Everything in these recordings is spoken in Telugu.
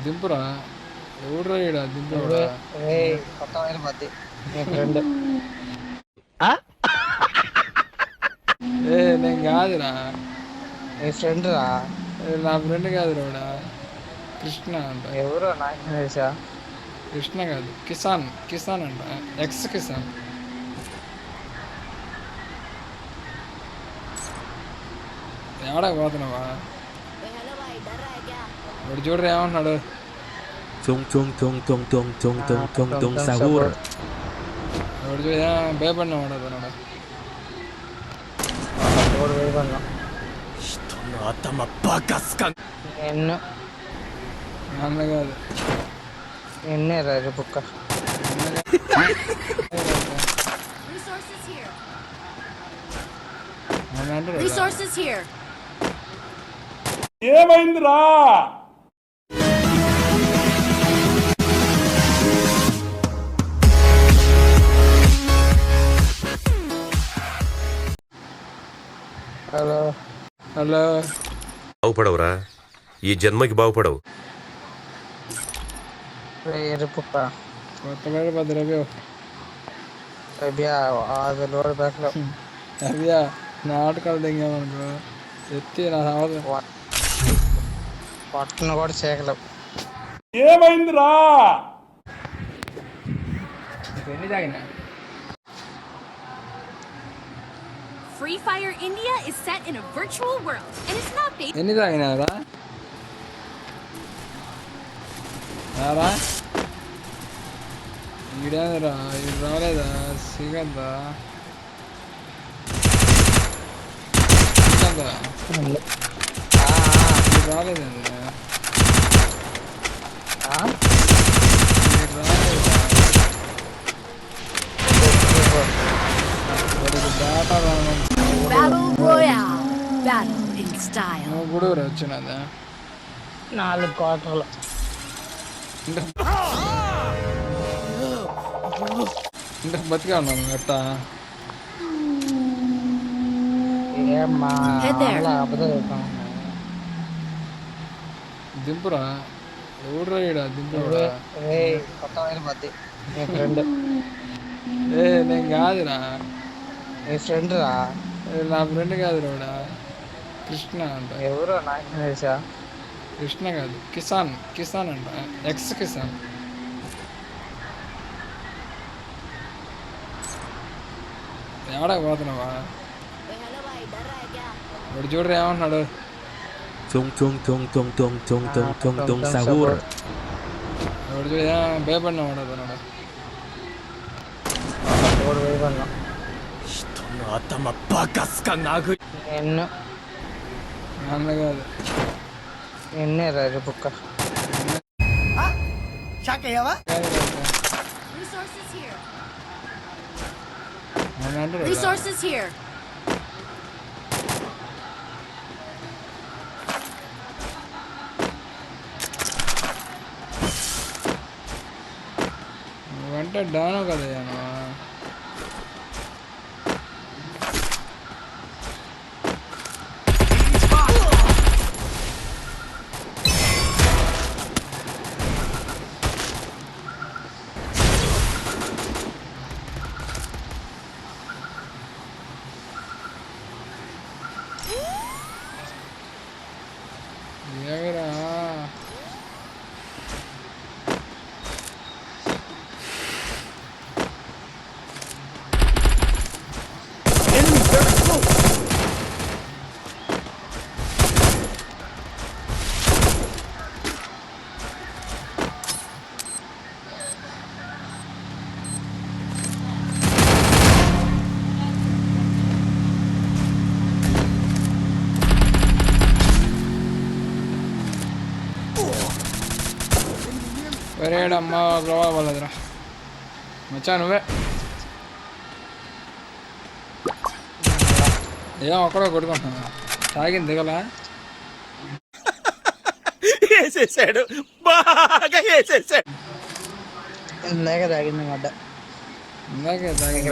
దింపురా. ఎవడురా ఈడ దింపురా. కొత్త వైర్ మధ్య మీ ఫ్రెండ్ నేను కాదురా. మీ ఫ్రెండ్ రా. నా ఫ్రెండ్ కాదురా వాడా. కృష్ణ అంట. ఎవరు నాకు తెలుసా. కృష్ణ కాదు, కిసాన్. కిసాన్ అంట, ఎక్స్ కిసాన్. ఏడా పోతున్నావా? వాడు చూడరా ఏమంటున్నాడు. tung tung tung tung tung tung tung tung tung sahur. వాడు చూడ భయపడినా వాడు అతను. 人の頭バカすか。ఎన్ను నాన్న కాదు. ఎన్నే రైలు బుక్క. నాన్న అంటారు. Resources here. ఏమైందిరా? Hello hello. బాగుపడవురా, ఈ జన్మకి బాగుపడవు. ఎరుపుక్క కొత్త పేరు పది రవి. అభ్యా 5 లోడ్ బ్యాక్లో అవ్యా నాటకాలు దిగామనుకో ఎత్తి నా అవసరం. పట్టును కూడా చేయగలవు. ఏమైందిరా? ఎన్ని తాగినా? Free Fire India is set in a virtual world and it's not based. ఎన్ని తాగినారా? రారా ఈడేంద్రా, ఇది రాలేదా? సిగందా సిగందా ఇది రాలేదండి. ఇది రాలేదా? వాడికి డేటా రావడం. Battle Royale. Battle in style. నువ్వు కూడా వచ్చినదా? 4 క్వార్టర్లు. ఇంకా బతిగా ఉన్నాను గట్టా. ఏమ్మా Head there. అబద్ధం. దింపురా. ఎవడురా ఈడ దింపురా. కొత్త వైర్ మధ్య మీ ఫ్రెండ్. నేను కాదురా. మీ ఫ్రెండ్ రా. నా ఫ్రెండ్ కాదురా వాడా. కృష్ణ అంట. ఎవరు నాకు తెలుసా. కృష్ణ కాదు, కిసాన్. కిసాన్ అంట, ఎక్స్ కిసాన్. ఏడా పోతున్నావా? వాడు చూడరా ఏమంటున్నాడు. tung tung tung tung tung tung tung tung tung sahur. వాడు చూడ భయపడినా వాడు అతను. 4 వేయబడినా. 人の頭バカすか殴り。ఎన్ను నాన్న కాదు. ఎన్నే రైలు బుక్క. Resources here. నాన్న అంటారు. Resources here. నువ్వంటే డాను కదయ్యా నువ్వు. ఏమిరా? ఒరేడమ్మ ప్రభావ వాళ్ళదిరా. మచ్చా నువ్వే ఏం ఒక్కడో కొట్టుకుంటున్నా. తాగింది దిగలా? వేసేసాడు, బాగా వేసేసాడు. ఇందాక తాగింది గడ్డ. ఇందాకే తాగింది.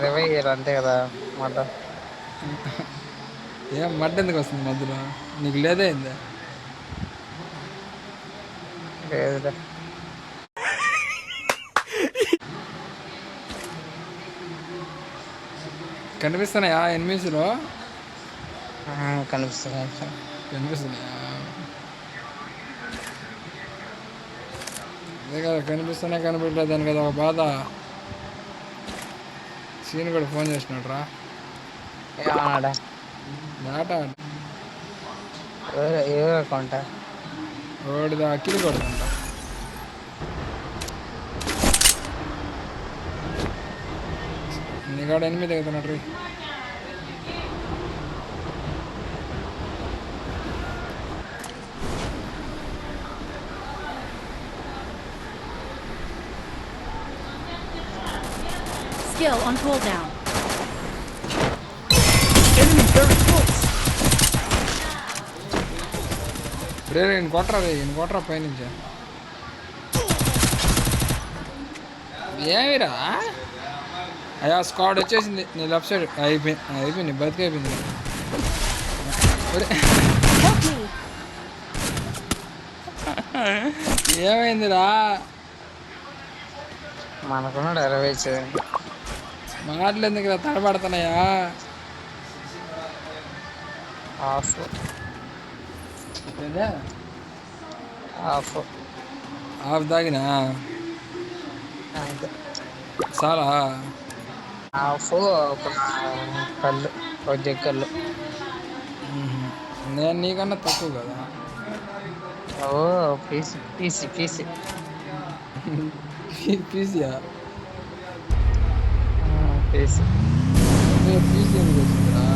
20 అంతే కదా మాట. ఏం మడ్డ ఎందుకు వస్తుంది మధ్యలో? నీకు లేదా ఏందా? లేదులే. కనిపిస్తున్నాయా ఎనిమిదిలో? కనిపిస్తున్నాయి. కనిపిస్తున్నాయా? అదే కదా, కనిపిస్తున్నాయి కనిపించలేదని కదా ఒక బాధ. సీన్ కూడా ఫోన్ చేసినాడు రా. ఏమన్నాడా? డాటా ఏ అకౌంట్? ఓడిదా అక్కిలి కొడుతుంట. నీకాడ 8 అవుతున్నాడు రీ. Skill on cooldown. రే ఈయన కొట్టరా, రే ఈయన కొట్టరా పైనుంచి. ఏమిరా అయ్యా, స్క్వాడ్ వచ్చేసింది నీ లెఫ్ట్ సైడ్. అయిపోయింది బతికి అయిపోయింది. ఏమైందిరా? మనకున్నాడు 20. మాటలు ఎందుకు తడబడుతున్నాయా? ఆఫ్ ఆఫ్ ఆఫ్ తాగినా అంతే. చాలా ఆఫ్ ఒక కళ్ళు, ఒక జగ్గళ్ళు. నేను నీకన్నా తక్కువ కదా. ఓ పీసీ పీసీ పీసీ పీసీయా? పీసీ పీసీ ఎందుకు వచ్చిందిరా?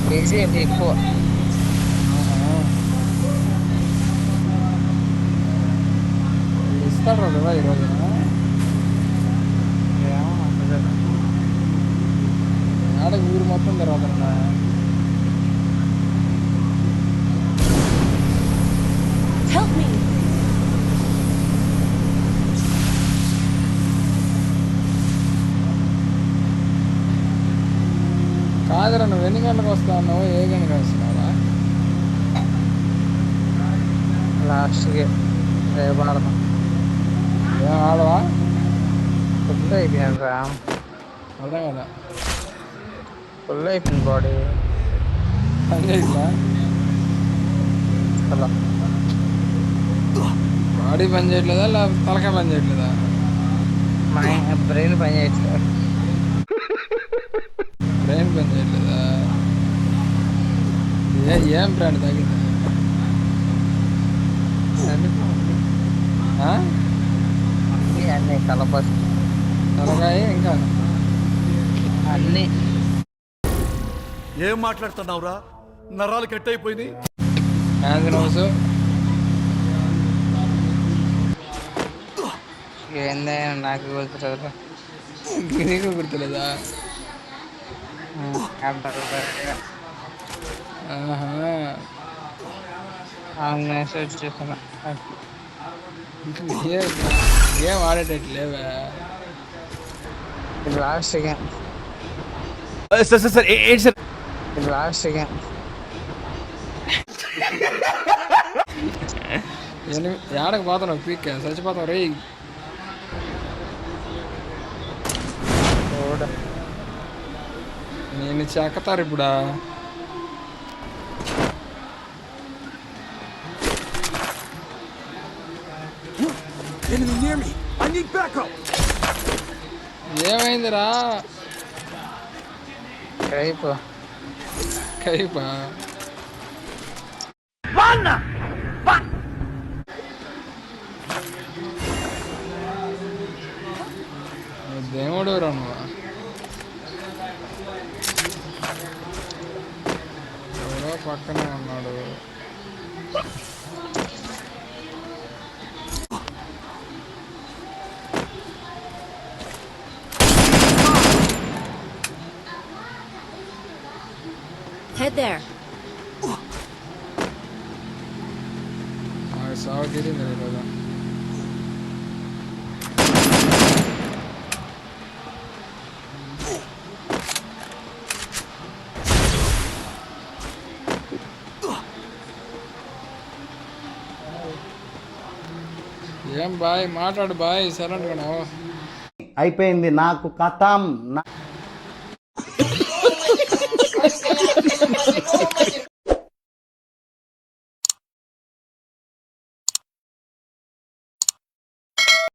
పీసీ అంటే ఎక్కువ. ఇస్తాడు కదా ఈరోజు. ఆడకి ఊరు మొత్తం తిరుగుతున్నా. Help me. కాదురా, నువ్వు ఎన్ని గంటలకు వస్తా అన్నావు? ఏ గంటలకు వస్తున్నావా? లాస్ట్కి రేపు ఆడదాం. ఏం ఆడవా? ఫుల్ అయిపోయాను రా. అర్థం కదా, ఫుల్ అయిపోయింది బాడీ. పని చేయట్లా? అలా బాడీ పని చేయట్లేదా, లేకపోతే తలకాయ పని చేయట్లేదా? మా బ్రెయిన్ పని చేయట్లేదు. బ్రెయిన్ పని చేయట్లేదా? ఏం బ్రాండ్ తగ్గింది? అన్నీ కలపస్ తలకాయ ఇంకా అన్నీ. ఏం మాట్లాడుతున్నావురా? నరాలు కట్ అయిపోయినాయి. హ్యాండ్ నోస్ ఏందైనా నాకు గుర్తురాదు. నీకు గుర్తులేదా? మెసేజ్ చేస్తున్నా. ఏం ఆడేటట్లేవా? ఇది last game, sir sir sir ఏంటి సార్? ఇది లాస్ట్ గేమ్. ఏడకు పోతున్నావు? పీక్ చచ్చిపోతావు రే. నేను చెక్కతారు ఇప్పుడా? ఏమైందిరా? కైపు కైపా? దేవుడు రా నువ్వు. ఎవరో పక్కనే ఉన్నాడు. Head there. సాగు తీరింది కదా. ఏం బాయ్ మాట్లాడు బాయ్ సైలెంట్ గా అయిపోయింది నాకు కథం